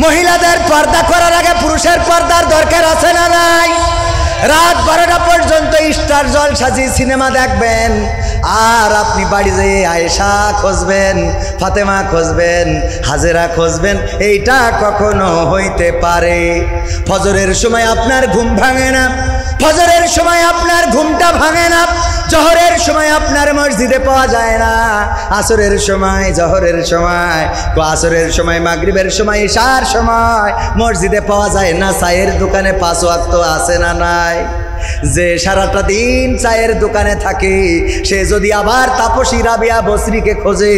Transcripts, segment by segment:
মহিলাদের পর্দা করার আগে পুরুষের পর্দার দরকার আছে না নাই? রাত 12টা পর্যন্ত স্টার জলসাজি সিনেমা দেখবেন, আর আপনি বাড়ি যেয়ে আয়েশা খুঁজবেন, ফাতেমা খুঁজবেন, হাজেরা খুঁজবেন। এইটা কখনো হইতে পারে? ফজরের সময় আপনার ঘুম ভাঙে না, ফজরের সময় আপনার ঘুমটা ভাঙে না, জহরের সময় আপনার মসজিদে পাওয়া যায় না, আসরের সময়, জহরের সময়, আসরের সময়, মাগরিবের সময়, ইশার সময় মসজিদে পাওয়া যায় না। চায়ের দোকানে 5 ওয়াক্ত আছে না নাই? যে সারাটা দিন চায়ের দোকানে থাকে, সে যদি আবার তাপসী রাবিয়া বসরিকে খোঁজে,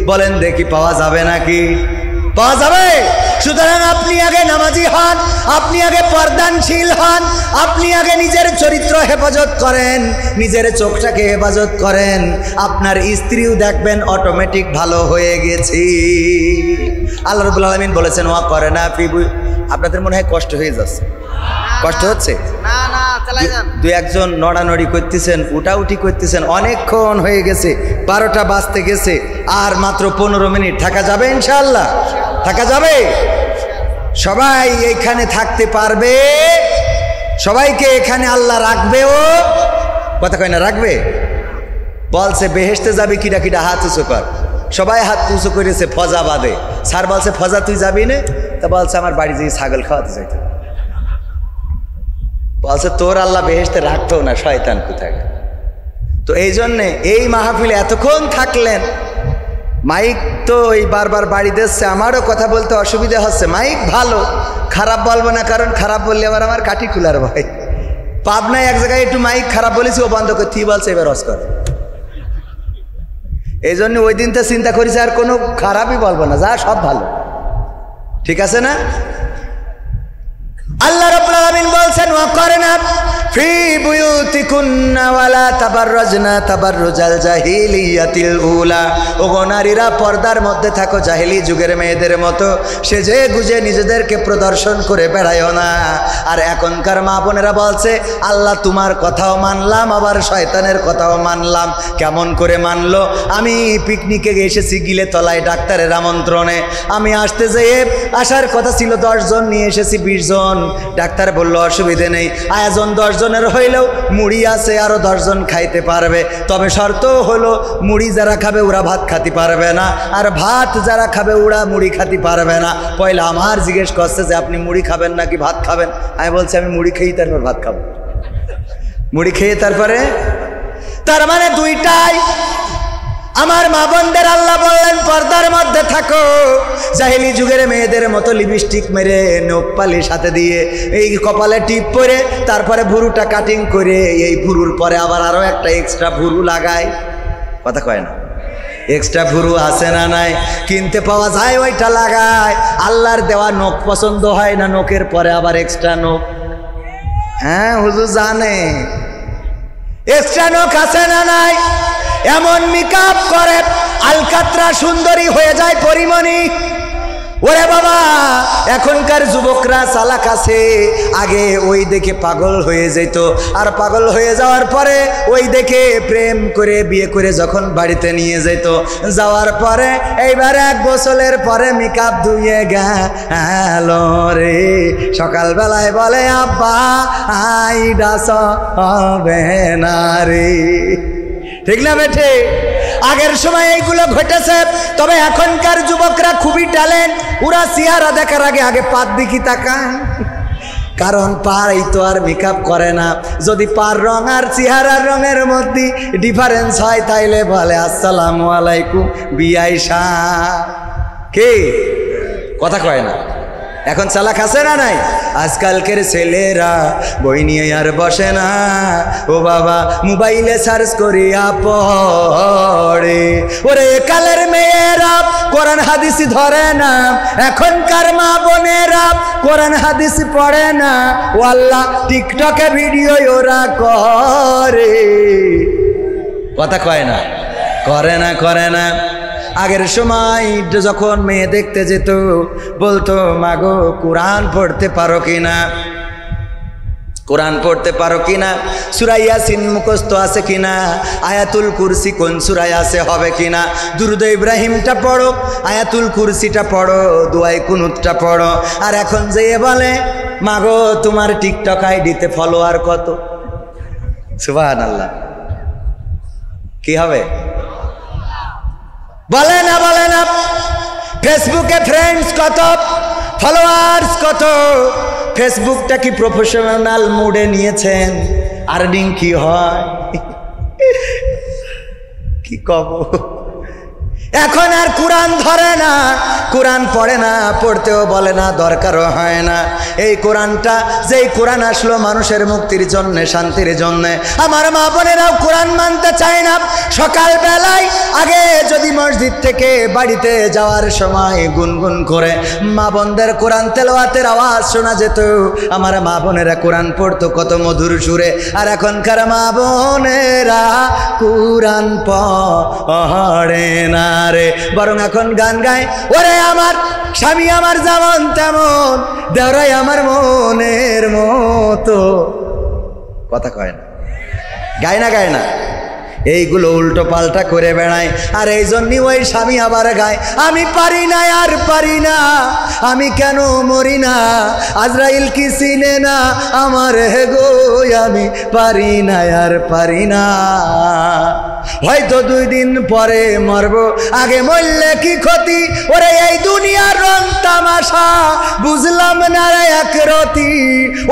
বলেন দেখি পাওয়া যাবে নাকি? পাওয়া যাবে? সুতরাং আপনি আগে নামাজি হন, আপনি আগে পর্দানশীল হন, আপনি আগে নিজের চরিত্র হেফাজত করেন, নিজের চোখটাকে হেফাজত করেন, আপনার স্ত্রীও দেখবেন অটোমেটিক ভালো হয়ে গেছে। আল্লাহ রাব্বুল আলামিন বলেছেন ওয়া করে না ফিবু। আপনাদের মনে হয় কষ্ট হয়ে যাচ্ছে? কষ্ট হচ্ছে? না না, চালাই যান। 2-1জন নড়ানড়ি করতেছেন, উঠাউঠি করতেছেন, অনেকক্ষণ হয়ে গেছে, 12টা বাজতে গেছে, আর মাত্র 15 মিনিট। থাকা যাবে ইনশাআল্লাহ? থাকা যাবে? সবাই এখানে থাকতে পারবে? সবাইকে এখানে আল্লাহ রাখবেও? কথা কয় না, রাখবে? বলছে বেহেশতে যাবে কিডা কিডা হাত উঁচু কর। সবাই হাত উঁচু করেছে ফজা বাদে। স্যার বলছে ফজা তুই যাবি না? তা বলছে আমার বাড়ি যেয়ে ছাগল খাওয়াতে যাইতে। বলছে তোর আল্লাহ বেহেশতে রাখতো না, শয়তান কোথায়। তো এই জন্যে এই মাহফিলে এতক্ষণ থাকলেন। মাইক তো ওই বারবার বাড়ি দিচ্ছে, আমারও কথা বলতে অসুবিধা হচ্ছে। মাইক ভালো, খারাপ বলবো না, কারণ খারাপ বললে আবার আমার কাঠি খুলার ভয়। পাবনায় এক জায়গায় একটু মাইক খারাপ বলেছি, ও বন্ধ করতে বলছে এবার রস কর। এই জন্য ওই দিন তো চিন্তা করেছি আর কোনো খারাপই বলবো না, যা সব ভালো। ঠিক আছে না? আল্লাহ রাব্বুল আলামিন বলছেন ওয়া করনা ফি বুয়ুতিকুন্না ওয়ালা তাবাররাজনা তাবাররুজাল জাহিলিয়াতিল উলা। ওগো নারীরা, পর্দার মধ্যে থাকো জাহিলি যুগের মেয়েদের মতো, সেজে গুজে নিজেদেরকে প্রদর্শন করে বেড়ায়ও না। আর এখনকার মা বোনেরা বলছে আল্লাহ তোমার কথাও মানলাম, আবার শয়তানের কথাও মানলাম। কেমন করে মানলো? আমি পিকনিকে এসেছি গিলে তলায় ডাক্তারের আমন্ত্রণে, আমি আসতে যেয়ে আসার কথা ছিল 10 জন, নিয়ে এসেছি 20 জন। ডাক্তার বলল অসুবিধে নেই, আয়োজন 10 জনের হইলেও মুড়ি আছে, আরো 10 জন খাইতে পারবে। তবে শর্ত হলো মুড়ি যারা খাবে ওরা ভাত খাতে পারবে না, আর ভাত যারা খাবে ওরা মুড়ি খাতে পারবে না। পয়লা আমার জিজ্ঞেস করছে যে আপনি মুড়ি খাবেন নাকি ভাত খাবেন? আমি বলছি আমি মুড়ি খেয়ে তারপর ভাত খাবো। মুড়ি খেয়ে তারপরে, তার মানে দুইটাই। আমার মা বোনদের আল্লাহ বললেন পর্দার মধ্যে থাকো, জাহিলি যুগের মেয়েদের মতো লিপস্টিক মেরে, নখ পালিশ হাতে দিয়ে, এই কপালে টিপ পরে, তারপরে ভুরুটা কাটিং করে, এই ভুরুর পরে আবার আরো একটা এক্সট্রা ভুরু লাগায়। কথা কয় না? এক্সট্রা ভুরু আছে না নাই? কিনতে পাওয়া যায়, ওইটা লাগায়। আল্লাহর দেওয়া নখ পছন্দ হয় না, নখের পরে আবার এক্সট্রা নখ। হ্যাঁ হুজুর জানে এক্সট্রা নখ আছে না নাই? এমন মেকআপ করে আলকাতরা সুন্দরী হয়ে যায় পরিমণি। ওরে বাবা, এখনকার যুবকরা চালাক আছে। আগে ওই দেখে পাগল হয়ে যেত, আর পাগল হয়ে যাওয়ার পরে ওই দেখে প্রেম করে বিয়ে করে যখন বাড়িতে নিয়ে যেত, যাওয়ার পরে এইবার 1 গোসলের পরে মেকআপ ধুয়ে গেল রে, সকালবেলায় বলে আব্বা আইডাস হবে না রে। ঠিক না বেঠে? আগের সময় এইগুলো ঘটেছে। তবে এখনকার যুবকরা খুবই ট্যালেন্ট। ওরা চেহারা দেখার আগে আগে পাত দিকে তাকায়, কারণ পাই তো আর মেকআপ করে না। যদি পার রং আর চেহারার রঙের মধ্যে ডিফারেন্স হয় তাইলে বলে আসসালামু আলাইকুম বিআইশা। কে কথা কয় না? এখন চালাক আছে না নাই? আজকালকের ছেলেরা বই নিয়ে আর বসে না, ও বাবা মোবাইলে সার্চ করিয়া পড়ে। ওরে কালের মেয়েরা কোরআন হাদিস ধরে না, এখনকার মা বোনেরা কোরআন হাদিস পড়ে না। ও আল্লাহ, টিকটকে ভিডিও ওরা করে। কথা কয় না? করে না, করে না। আগের সময় যখন মেয়ে দেখতে যেত বলতো মাগো কোরআন পড়তে পারো কিনা? কোরআন পড়তে পারো কিনা, সূরা ইয়াসিন মুখস্থ আছে কিনা, আয়াতুল কুরসি কোন সূরায় আছে হবে কিনা, দুরূদ ইব্রাহিমটা পড়ো, আয়াতুল কুরসিটা পড়ো, দুআয়ে কুনুতটা পড়ো। আর এখন যে বলে মাগো তোমার টিকটক আইডিতে ফলোয়ার কত, সুবহানাল্লাহ, কি হবে? বলে না বলে না, ফেসবুকে ফ্রেন্ডস কত, ফলোয়ার্স কত, ফেসবুকটা কি প্রফেশনাল মুডে নিয়েছেন? আর্নিং কি হয় কি কব? এখন আর কোরআন ধরে না, কোরআন পড়ে না, পড়তেও বলে না, দরকারও হয় না। এই কোরআনটা, যেই কোরআন আসলো মানুষের মুক্তির জন্য, শান্তির জন্য, আমার মা বোনেরাও কোরআন মানতে চায় না। সকালবেলায় আগে যদি মসজিদ থেকে বাড়িতে যাওয়ার সময় গুনগুন করে মা বোনদের কোরআন তেলাওয়াতের আওয়াজ শোনা যেত, আমার মা বোনেরা কোরআন পড়তো কত মধুর সুরে। আর এখনকার মা বোনেরা কোরআন পড়ে না রে, বরং এখন গান গায়, ওরে আমার স্বামী আমার যেমন তেমন, দেওরাই আমার মনের মতো, কথা কয় না, গায় না, গায় না, এইগুলো উল্টো পাল্টা করে বেড়ায়। আর এই জন্যই ওই স্বামী আবার গায়, আমি পারি না আর পারি না, আমি কেন মরি না, আজরাইল কি চিনে না আমার হে গো, আমি পারি না আর পারি না, হয়তো 2 দিন পরে মরবো, আগে মরলে কি ক্ষতি, ওরে এই দুনিয়ার রং তামাশা বুঝলাম না রে একরতি,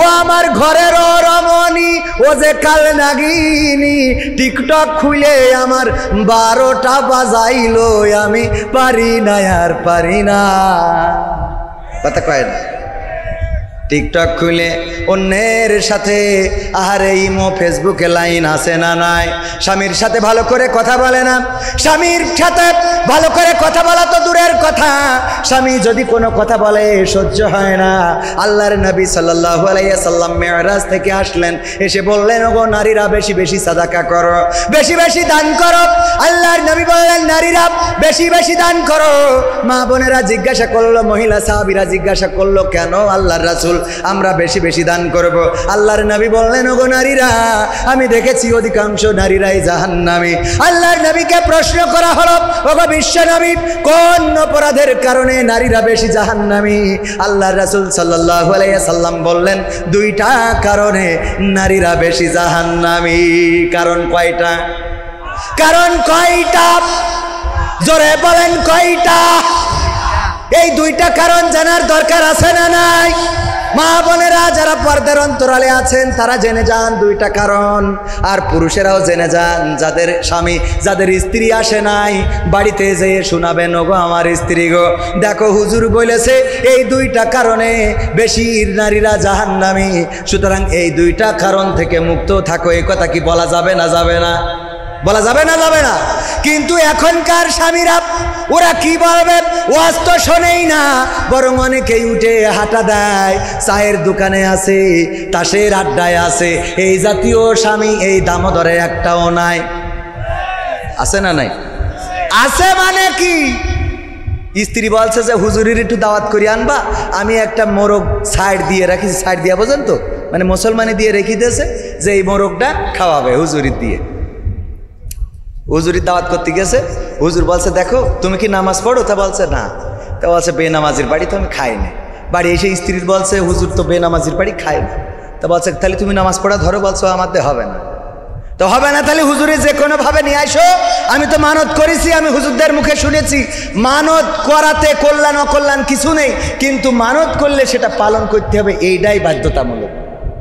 ও আমার ঘরের রমণী, ও যে কাল নাগিনী, টিকটক খুলে আমার 12টা বাজাইলো, আমি পারি না আর পারি না, কথা কয় না। টিকটক খুলে অন্যের সাথে, আহারে ইমো ফেসবুকে লাইন আছে না নাই, স্বামীর সাথে ভালো করে কথা বলে না, স্বামীর সাথে ভালো করে কথা বলা তো দূরের কথা, স্বামী যদি কোনো কথা বলে সহ্য হয় না। আল্লাহর নবী সাল্লাল্লাহু আলাইহি সাল্লাম মেরাজ থেকে আসলেন, এসে বললেন, ওগো নারীরা বেশি বেশি সাদাকা করো, বেশি বেশি দান করো। আল্লাহর নবী বললেন, নারীরা বেশি বেশি দান করো। মা বোনেরা জিজ্ঞাসা করলো, মহিলা সাহাবীরা জিজ্ঞাসা করলো, কেন আল্লাহর রাসূল আমরা বেশি বেশি দান করব? আল্লাহর নবী বললেন, ওগো নারীরা, আমি দেখেছি অধিকাংশ নারীরাই জাহান্নামী। আল্লাহর নবীকে প্রশ্ন করা হলো, ওগো বিশ্ব নবী, কোন অপরাধের কারণে নারীরা বেশি জাহান্নামী? আল্লাহর রাসূল সাল্লাল্লাহু আলাইহি সাল্লাম বললেন, 2টা কারণে নারীরা বেশি জাহান্নামী। কারণ কয়টা? কারণ কয়টা? জোরে বলেন কয়টা? এই 2টা কারণ জানার দরকার আছে না নাই? মা বোনেরা যারা পর্দার অন্তরালে আছেন তারা জেনে যান 2টা কারণ, আর পুরুষেরাও জেনে যান, যাদের স্বামী, যাদের স্ত্রী আসে নাই, বাড়িতে যেয়ে শোনাবেন, ওগো আমার স্ত্রী গো, দেখো হুজুর বলেছে এই 2টা কারণে বেশি নারীরা জাহান্নামী, সুতরাং এই 2টা কারণ থেকে মুক্ত থাকো। এই কথা কি বলা যাবে না যাবে না? বলা যাবে না যাবে না? কিন্তু এখনকার স্বামীরা ওরা কি বলবে? ওয়াজ তো শোনেই না, বরং অনেকেই উঠে হাঁটা দেয়, চায়ের দোকানে আছে, তাসের আড্ডায় আছে। এই জাতীয় স্বামী এই দামোদরে একটাও নাই। আছে না নাই? আছে মানে কি? স্ত্রী বলছে যে হুজুরের একটু দাওয়াত করি আনবা, আমি একটা মোরগ সাইড দিয়ে রাখি, সাইড দিয়া বোঝেন তো, মানে মুসলমানি দিয়ে রেখে দিয়েছে যে এই মোরগটা খাওয়াবে হুজুরির দিয়ে। হুজুরি দাওয়াত করতে গেছে, হুজুর বলছে, দেখো তুমি কি নামাজ পড়ো? তা বলছে না। তা বলছে, বেনামাজির বাড়ি তো আমি খাই না। বাড়ি এসে স্ত্রীর বলছে, হুজুর তো বেনামাজির বাড়ি খাই না। তা বলছে, তাহলে তুমি নামাজ পড়া ধরো। বলছো, আমাদের হবে না। তো হবে না, তাহলে হুজুরে যে কোনোভাবে নিয়ে আসো। আমি তো মানত করেছি, আমি হুজুরদের মুখে শুনেছি, মানত করাতে কল্যাণ অকল্যাণ কিছু নেই, কিন্তু মানত করলে সেটা পালন করতে হবে, এইটাই বাধ্যতামূলক,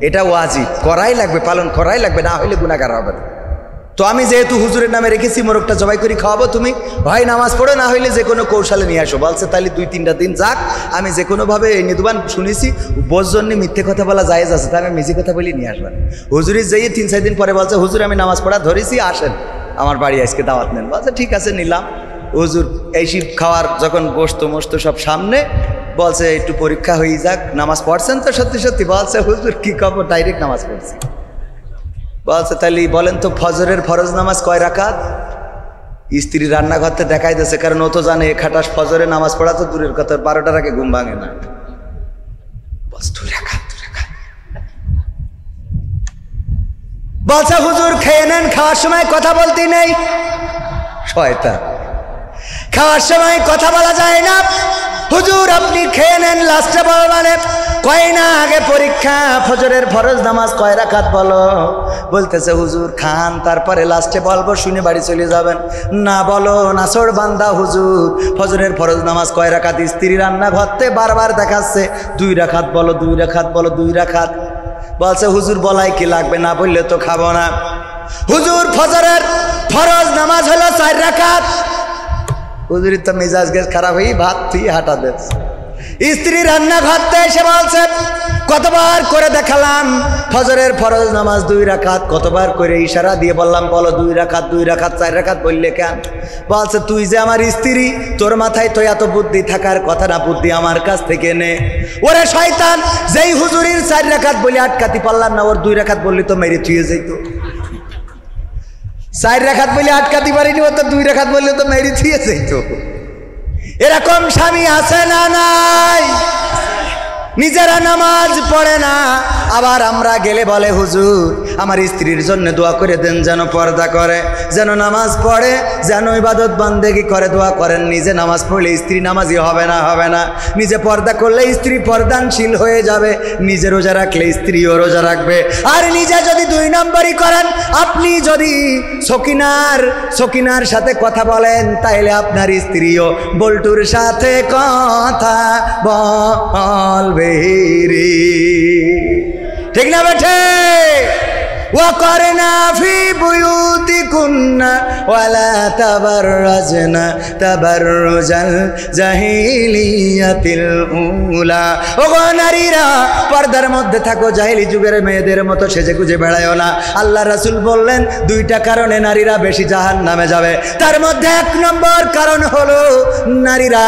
এটা ওয়াজিব, করাই লাগবে, পালন করাই লাগবে, না হইলে গুনাহগার হবে না। তো আমি যেহেতু হুজুরের নামে রেখেছি, মোরগটা জবাই করে খাওয়াবো, তুমি হয় নামাজ পড়ো, না হইলে যে কোনো কৌশলে নিয়ে আসো। বলছে, তাহলে 2-3টা দিন যাক, আমি যে কোনোভাবে নিদুবান শুনেছি, বোঝ জন্য মিথ্যে কথা বলা জায়েজ আছে, তাই আমি মিজি কথা বলি নিয়ে আসবেন। হুজুরি যেয়ে 3-4 দিন পরে বলছে, হুজুর আমি নামাজ পড়া ধরেছি, আসেন আমার বাড়ি আজকে দাওয়াত নেন। বলছে, ঠিক আছে নিলাম। হুজুর এই শীত খাওয়ার যখন গোশত মোস্ত সব সামনে, বলছে একটু পরীক্ষা হয়ে যাক, নামাজ পড়ছেন তো সত্যি সত্যি? বলছে, হুজুর কি খবর, ডাইরেক্ট নামাজ পড়ছি। বলছে, তাহলে বলেন তো ফজরের ফরজ নামাজ কয় রাকাত? স্ত্রী রান্নাঘরতে দেখাই দিয়েছে, কারণ ও তো জানে খাটাস ফজরে নামাজ পড়া তো দূরের কথা, 12টার আগে ঘুম ভাঙে না। বলছে, 2 রাকাত। বলছে হুজুর খেয়ে নেন, খাওয়ার সময় কথা বলতে নেই। শয়তান, খাওয়ার সময় কথা বলা যায় না। হুজুর আপনি খেয়ে নেন, লাস্টে বলবানে কয় না আগে পরীক্ষা, ফজরের ফরজ নামাজ কয় রাকাত বলো। বলতেছে হুজুর খান, তারপরে লাস্টে বলবো, শুনে বাড়ি চলে যাবেন। না বলো নাছর বান্দা, হুজুর ফজরের ফরজ নামাজ কয় রাকাত? স্ত্রী রান্না ঘরতে বারবার দেখাচ্ছে 2 রাকাত বলো, 2 রাকাত বলো, 2 রাকাত। বলছে হুজুর বলাই কি লাগবে, না বললে তো খাবো না। হুজুর ফজরের ফরজ নামাজ হলো 4 রাকাত। হুজুরের তো মেজাজ গেছ খারাপ হয়ে ভাত তুই হাঁটা দেশ। স্ত্রী রান্না ঘরতে এসে বলছে কতবার করে দেখালাম ফজরের ফরজ নামাজ 2 রাকাত, কতবার করে ইশারা দিয়ে বললাম বলো 2 রাকাত, 2 রাকাত, 4 রাকাত বললে কেন? বলছে তুই যে আমার স্ত্রী, তোর মাথায় তো এত বুদ্ধি থাকার কথা না, বুদ্ধি আমার কাছ থেকে নে। ওরে শয়তান, যেই হুজুরির 4 রাকাত বলে আটকাতে পারলাম না, ওর 2 রাকাত বললি তো মেরে থুয়ে যেত। 4 রাকাত বলে আটকাতে পারিনি, ও তো 2 রাকাত বললে তো মেরে থুয়ে যেত। এরকম স্বামী আছে না নাই? নিজেরা নামাজ পড়ে না, আবার আমরা গেলে বলে হুজুর আমার স্ত্রীর জন্য দোয়া করে দেন, যেন পর্দা করে, যেন নামাজ পড়ে, যেন ইবাদত বান্দেগি করে, দোয়া করেন। নিজে নামাজ পড়লে স্ত্রী নামাজি হবে না, হবে না। নিজে পর্দা করলে স্ত্রী পর্দানশীল হয়ে যাবে, নিজে রোজা রাখলে স্ত্রীও রোজা রাখবে। আর নিজে যদি 2 নম্বরই করেন, আপনি যদি সকিনার সাথে কথা বলেন, তাইলে আপনার স্ত্রীও বল্টুর সাথে কথা বলবে রে। ঠিক না বেঠে? وقرنا في بيوتكن ولا تبرجن تبرج الجاهلية الأولى। ওগো নারীরা পর্দার মধ্যে থাকো, জাহেলি যুগের মেয়েদের মতো সেজে গুজে বেড়ায়ও না। আল্লাহ রাসূল বললেন 2টা কারণে নারীরা বেশি জাহান্নামে যাবে। তার মধ্যে 1 নম্বর কারণ হলো নারীরা,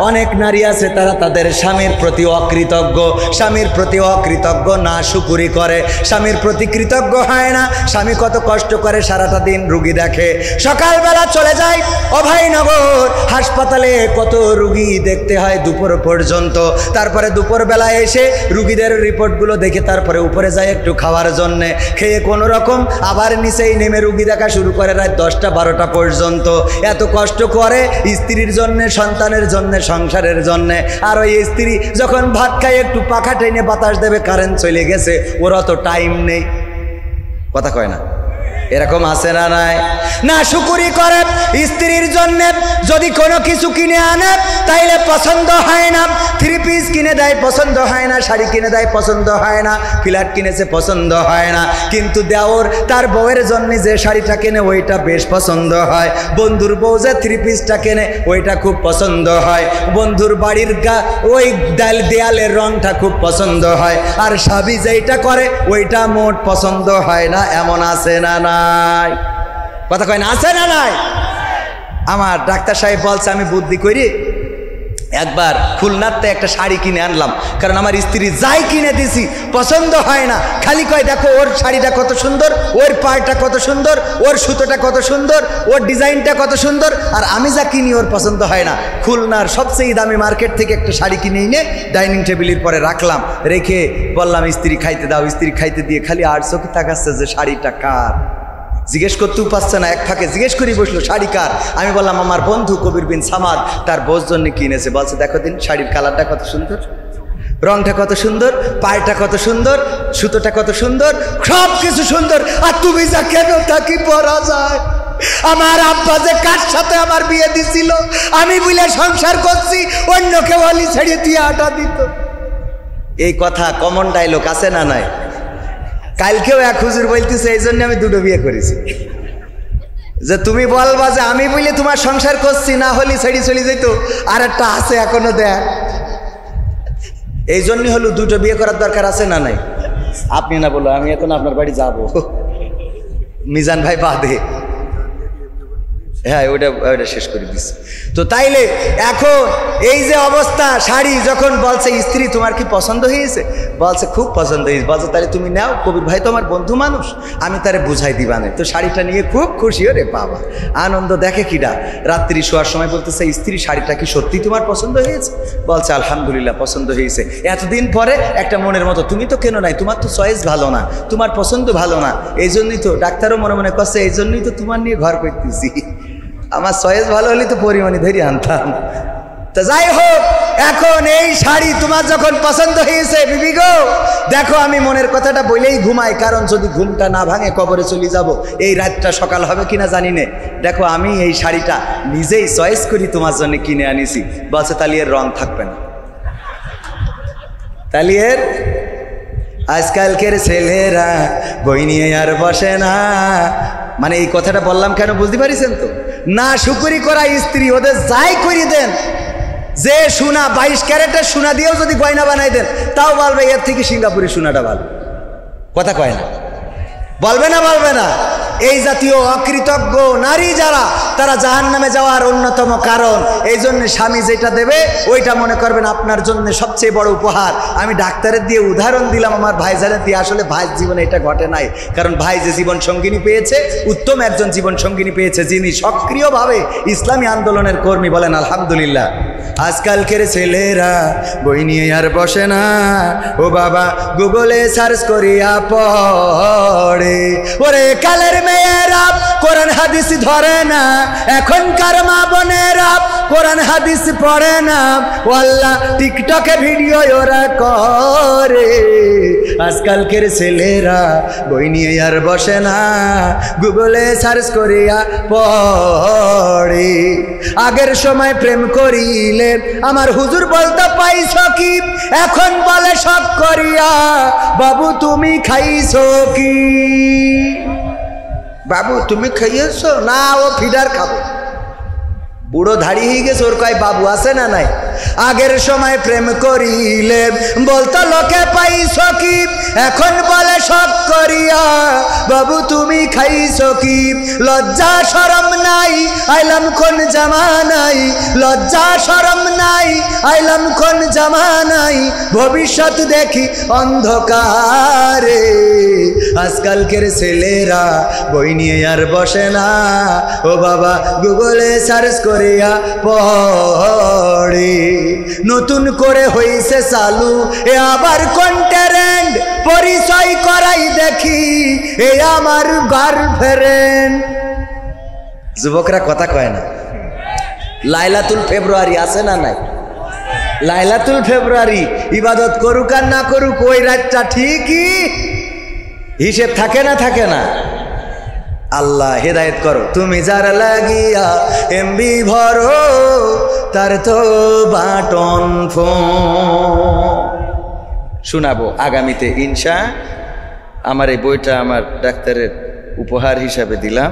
অনেক নারী আছে তারা তাদের স্বামীর প্রতি অকৃতজ্ঞ, স্বামীর প্রতি অকৃতজ্ঞ, না শুকরি করে, স্বামীর প্রতি কৃতজ্ঞ হয় না। স্বামী কত কষ্ট করে সারাটা দিন রুগী দেখে, সকালবেলা চলে যায় অভয়নগর হাসপাতালে, কত রুগী দেখতে হয় দুপুর পর্যন্ত। তারপরে দুপুরবেলা এসে রুগীদের রিপোর্টগুলো দেখে তারপরে উপরে যায় একটু খাওয়ার জন্যে, খেয়ে কোনো রকম আবার নিচেই নেমে রুগী দেখা শুরু করে রাত 10টা 12টা পর্যন্ত। এত কষ্ট করে স্ত্রীর জন্যে, সন্তানের জন্যে, সংসারের জন্যে। আর ওই স্ত্রী যখন ভাত খায় একটু পাখা টেনে বাতাস দেবে, কারেন্ট চলে গেছে, ওর অত টাইম নেই। কথা কয় না? এরকম আছে না নাই? না শুকুরি করে স্ত্রীর জন্য যদি কোনো কিছু কিনে আনে তাইলে পছন্দ হয় না, 3 পিস কিনে দেয় পছন্দ হয় না, শাড়ি কিনে দেয় পছন্দ হয় না, ফ্ল্যাট কিনেছে পছন্দ হয় না। কিন্তু দেওর তার বউয়ের জন্য যে শাড়িটা কেনে ওইটা বেশ পছন্দ হয়, বন্ধুর বউ যে 3 পিসটা কেনে ওইটা খুব পছন্দ হয়, বন্ধুর বাড়ির ওই দেয়ালের রংটা খুব পছন্দ হয়, আর স্বামী যেইটা করে ওইটা মোট পছন্দ হয় না। এমন আছে না নাই? কথা কয় না? আছে না নাই? আমার ডাক্তার সাহেব বলছে আমি বুদ্ধি করি, একবার খুলনাতে একটা শাড়ি কিনে আনলাম, কারণ আমার স্ত্রী যাই কিনে দিছি পছন্দ হয় না, খালি কয় দেখো ওর শাড়িটা কত সুন্দর, ওর পাড়টা কত সুন্দর, ওর সুতোটা কত সুন্দর, ওর ডিজাইনটা কত সুন্দর, আর আমি যা কিনি ওর পছন্দ হয় না। খুলনার সবচেয়ে দামি মার্কেট থেকে একটা শাড়ি কিনে এনে ডাইনিং টেবিলের পরে রাখলাম, রেখে বললাম স্ত্রী খাইতে দাও। স্ত্রী খাইতে দিয়ে খালি আর চোখে তাকাচ্ছে যে শাড়িটা কার, জিজ্ঞেস করতেও পারছে না। এক ফাঁকে জিজ্ঞেস করি বসলো শাড়ি কার? আমি বললাম আমার বন্ধু কবির বিন সামাদ তার বউর জন্য কিনেছে। বলছে দেখো দিন শাড়ির কালারটা কত সুন্দর, রংটা কত সুন্দর, পায়টা কত সুন্দর, সুতোটা কত সুন্দর, সব কিছু সুন্দর, আর তুমি যা কেন থাকি পরা যায়। আমার আব্বা যে কার সাথে আমার বিয়ে দিছিল, আমি বলে সংসার করছি, অন্য কেউ অলি ছেড়ে দিয়ে আটা দিত। এই কথা কমন ডায়লগ আছে না নাই? কালকেও এক হুজুর বলতেছে এই জন্য আমি 2টো বিয়ে করেছি, যে তুমি বলবা যে আমি বলে তোমার সংসার করছি, না হলে ছেড়ে চলে যেত। আর একটা আছে এখনো দেখ, এই জন্যই হলো 2টো বিয়ে করার দরকার আছে না নাই? আপনি না বলো, আমি এখন আপনার বাড়ি যাব, মিজান ভাই বাদে। হ্যাঁ ওটা শেষ করে দিচ্ছি। তো তাইলে এখন এই যে অবস্থা, শাড়ি যখন বলছে স্ত্রী তোমার কি পছন্দ হয়েছে, বলছে খুব পছন্দ হয়েছে, বলছে তাহলে তুমি নাও, কবির ভাই তো আমার বন্ধু মানুষ, আমি তারে বুঝাই দিবানে। তো শাড়িটা নিয়ে খুব খুশি, ওরে বাবা আনন্দ দেখে কিডা। রাত্রি শোয়ার সময় বলতেছে স্ত্রী শাড়িটা কি সত্যি তোমার পছন্দ হয়েছে, বলছে আলহামদুলিল্লাহ পছন্দ হয়েছে। এতদিন পরে একটা মনের মতো, তুমি তো কেন নাই, তোমার তো চয়েস ভালো না, তোমার পছন্দ ভালো না, এই জন্যই তো ডাক্তারও মনে মনে করছে এই জন্যই তো তোমার নিয়ে ঘর করতেছি, আমার চয়েস ভালো হলে তো পরিমাণে ধরে আনতাম। তা যাই হোক, এখন এই শাড়ি তোমার যখন পছন্দ হয়েছে বিবি গো, দেখো আমি মনের কথাটা বলেই ঘুমাই, কারণ যদি ঘুমটা না ভাঙে কবরে চলে যাব, এই রাতটা সকাল হবে কিনা জানি না। দেখো আমি এই শাড়িটা নিজেই চয়েস করি তোমার জন্য কিনে আনিছি। বলছে তাহলে এর রং থাকবে না, তাহলে এর আজকালকের ছেলেরা বই নিয়ে আর বসে না। মানে এই কথাটা বললাম কেন বুঝতে পারিছেন তো? না শুকুরি করা স্ত্রী ওদের যাই করি দেন, যে সোনা 22 ক্যারেটের সোনা দিয়েও যদি গয়না বানাই দেন, তাও বলবে এর থেকে সিঙ্গাপুরি সোনাটা ভালো। কথা কয় না, বলবে না বলবে না? এই জাতীয় অকৃতজ্ঞ নারী যারা, তারা জাহান্নামে যাওয়ার অন্যতম কারণ। এই জন্য স্বামী যেটা দেবে ওইটা মনে করবেন আপনার জন্য সবচেয়ে বড় উপহার। আমি ডাক্তারের দিয়ে উদাহরণ দিলাম, আমার ভাইজানের দিয়ে, আসলে ভাইয়ের জীবনে এটা ঘটে নাই, কারণ ভাই যে জীবন সঙ্গিনী পেয়েছে, উত্তম একজন জীবন সঙ্গিনী পেয়েছে, যিনি সক্রিয়ভাবে ইসলামী আন্দোলনের কর্মী। বলেন আলহামদুলিল্লাহ। আজকালকের ছেলেরা বই নিয়ে আর বসে না, ও বাবা গুগলে সার্চ করিয়া পড়ে। ওরে কালের মেয়েরা কোরআন হাদিস ধরে না, এখনকার মা বোনেরা কোরআন হাদিস পড়ে না, ওয়াল্লাহ টিকটকে ভিডিও ওরা করে। আজকালকের ছেলেরা বই নিয়ে আর বসে না, গুগলে সার্চ করিয়া পড়ে। আগের সময় প্রেম করিলে আমার হুজুর বলতে পাইছো কি, এখন বলে সব করিয়া বাবু তুমি খাইছো কি, বাবু তুমি খাইয়েছো না, ও ফিডার খাবো। বুড়ো ধাড়ি হয়ে গেছে, ওর কয় বাবু আছে না নাই। আগের সময় প্রেম করিলে বলতো লোকে পাইছো কি, এখন বলে সব করিয়া বাবু তুমি খাইছো কি। লজ্জা শরম নাই আইলাম কোন জামানাই, লজ্জা শরম নাই আইলাম কোন জামানাই, ভবিষ্যৎ দেখি অন্ধকারে। আজকালকের ছেলেরা বই নিয়ে আর বসে না, ও বাবা গুগলে সার্চ করিয়া পড়ে। নতুন করে হইছে চালু এ আবার কন্টেন্ট, পরিচয় করাই দেখি এ আমার গার্লফ্রেন্ড। যুবকরা কথা কয় না? লাইলাতুল ফেব্রুয়ারি আছে না নাই? লাইলাতুল ফেব্রুয়ারি ইবাদত করুক আর না করুক, ওই রাতটা ঠিকই হিসেব থাকে না থাকে না? আল্লাহ হেদায়েত করো। তুমি যার লাগিয়া এমবি ভরো, তার তো বাটন ফোন। শোনাবো আগামীতে ইনশা। আমার এই বইটা আমার ডাক্তারের উপহার হিসাবে দিলাম।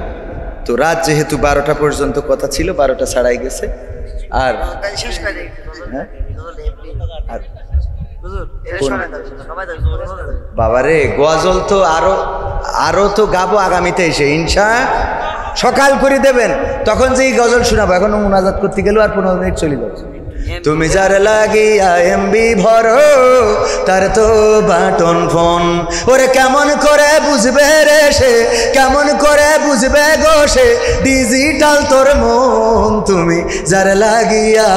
তো রাত যেহেতু 12টা পর্যন্ত কথা ছিল, 12টা ছাড়াই গেছে। আর বাবারে গজল তো আরো তো গাবো আগামীতে এসে ইনশা। সকাল করে দেবেন, তখন যেই গজল শোনাবো। এখন মুনাজাত করতে গেলেও আর 15 মিনিট চলে যাচ্ছে। তুমি যার লাগিয়া এমবি ভরো, তার তো বাটন ফোন। ওরে কেমন করে বুঝবে রে সে, কেমন করে বুঝবে গো সে, ডিজিটাল তোর মন। তুমি যার লাগিয়া,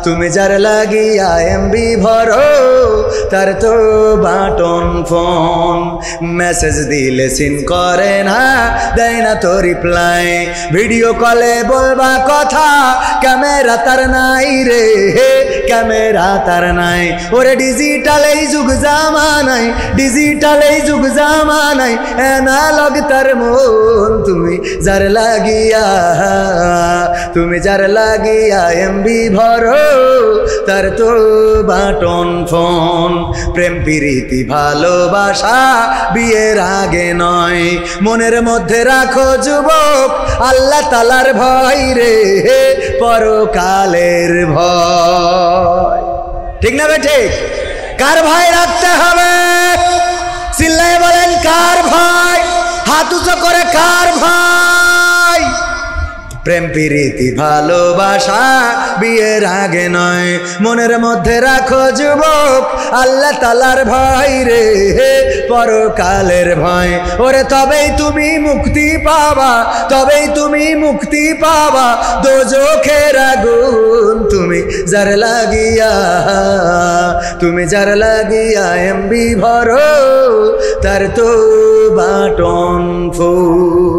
তুমি যার লাগিয়া এমবি ভরো, তার তো বাটন ফোন। মেসেজ দিলে সিন করে না, দেয় না তো রিপ্লাই। ভিডিও কলে বলবা কথা, ক্যামেরা তার নাই রে, ক্যামেরা তার নাই। ওরে ডিজিটাল এই যুগ জামানাই, ডিজিটাল এই যুগ জামানাই, অ্যানালগ তার মন। তুমি যার লাগিয়া, তুমি যার লাগিয়া এমবি ভরো, তার তো বাটন ফোন। প্রেম প্রীতি ভালোবাসা বিয়ের আগে নয়, মনের মধ্যে রাখো যুবক আল্লাহ তাআলার ভয় রে, পরকালের ভয়। ঠিক না বে ঠিক? কার ভয় রাখতে হবে? চিল্লায় বলেন কার ভয়? হাত উঁচু করে কার ভয়? প্রেম প্রীতি ভালোবাসা বিয়ের আগে নয়। মনের মধ্যে রাখো যুবক আল্লাহ তাআলার ভয় রে, পরকালের ভয়। ওরে তবেই তুমি মুক্তি পাবা, তবেই তুমি মুক্তি পাবা দোজখের আগুন তুমি যার লাগিয়া, তুমি যার লাগিয়া এমবি ভরো তার তো বাটন ফুল।